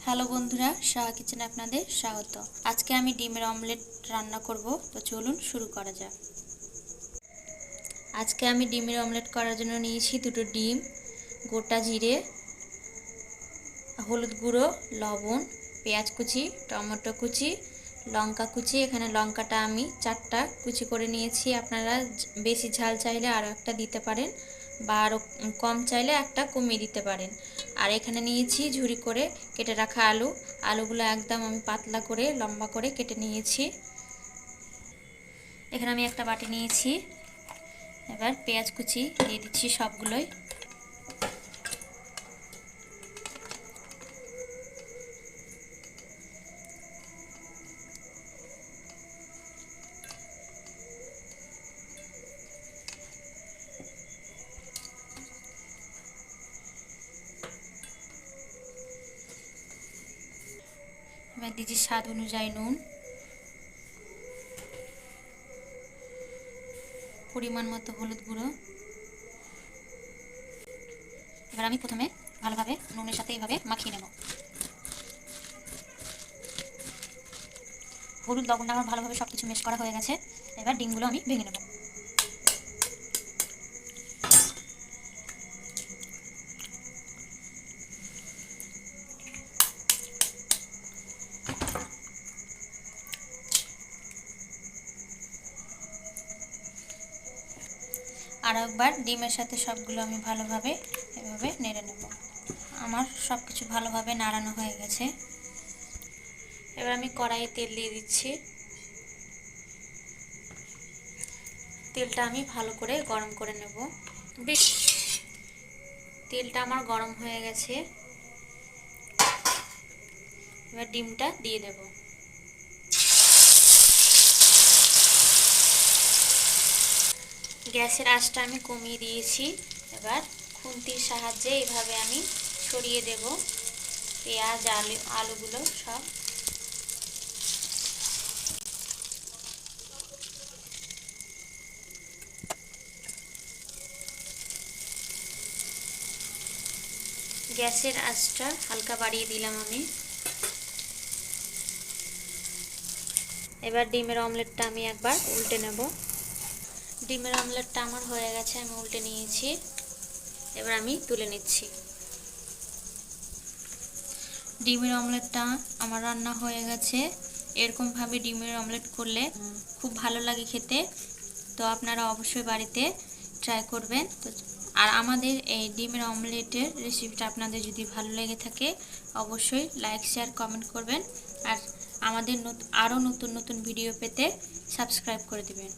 Hello বন্ধুরা, সাহা কিচেনে আপনাদের স্বাগত। আজকে আমি ডিমের অমলেট রান্না করব, তো চলুন শুরু করা যাক। আজকে আমি ডিমের অমলেট করার জন্য নিয়েছি দুটো ডিম, গোটা জিরে, হলুদ গুঁড়ো, লবণ, পেঁয়াজ কুচি, টমেটো কুচি, লঙ্কা কুচি। এখানে লঙ্কাটা আমি 4টা কুচি করে নিয়েছি। আপনারা বেশি ঝাল চাইলে আরও একটা দিতে পারেন বা আরও কম চাইলে একটা কমিয়ে দিতে পারেন। আর এখানে নিয়েছি ঝুরি করে কেটে রাখা আলুগুলো একদম আমি পাতলা করে লম্বা করে কেটে নিয়েছি। এখানে আমি একটা বাটি নিয়েছি। এবার পেঁয়াজ কুচি দিয়ে দিচ্ছি সবগুলোই। এবার দিচ্ছি স্বাদ অনুযায়ী নুন, পরিমাণ মতো হলুদ গুঁড়ো। এবার আমি প্রথমে ভালোভাবে নুনের সাথে এইভাবে মাখিয়ে নেব। হলুদ লবণটা আমার ভালোভাবে সব কিছু মিক্স করা হয়ে গেছে। এবার ডিমগুলো আমি ভেঙে নেব। আর একবার ডিমের সাথে সবগুলো আমি ভালোভাবে এভাবে নেড়ে নেব। আমার সব কিছু ভালোভাবে নাড়ানো হয়ে গেছে। এবার আমি কড়াইয়ে তেল দিয়ে দিচ্ছি। তেলটা আমি ভালো করে গরম করে নেব। তেলটা আমার গরম হয়ে গেছে। এবার ডিমটা দিয়ে দেব। গ্যাসের আঁচটা আমি কমিয়ে দিয়েছি। এবার খুন্তির সাহায্যে এইভাবে আমি ছড়িয়ে দেব পেঁয়াজ আলুগুলো সব। গ্যাসের আঁচটা হালকা বাড়িয়ে দিলাম আমি। এবার ডিমের অমলেটটা আমি একবার উল্টে নেব। ডিমের অমলেটটা আমার হয়ে গেছে, আমি উল্টে নিয়েছি। এবার আমি তুলে নিচ্ছি। ডিমের অমলেটটা আমার রান্না হয়ে গেছে। এরকমভাবে ডিমের অমলেট করলে খুব ভালো লাগে খেতে, তো আপনারা অবশ্যই বাড়িতে ট্রাই করবেন। তো আর আমাদের এই ডিমের অমলেটের রেসিপিটা আপনাদের যদি ভালো লেগে থাকে অবশ্যই লাইক শেয়ার কমেন্ট করবেন। আর আমাদের আরও নতুন নতুন ভিডিও পেতে সাবস্ক্রাইব করে দেবেন।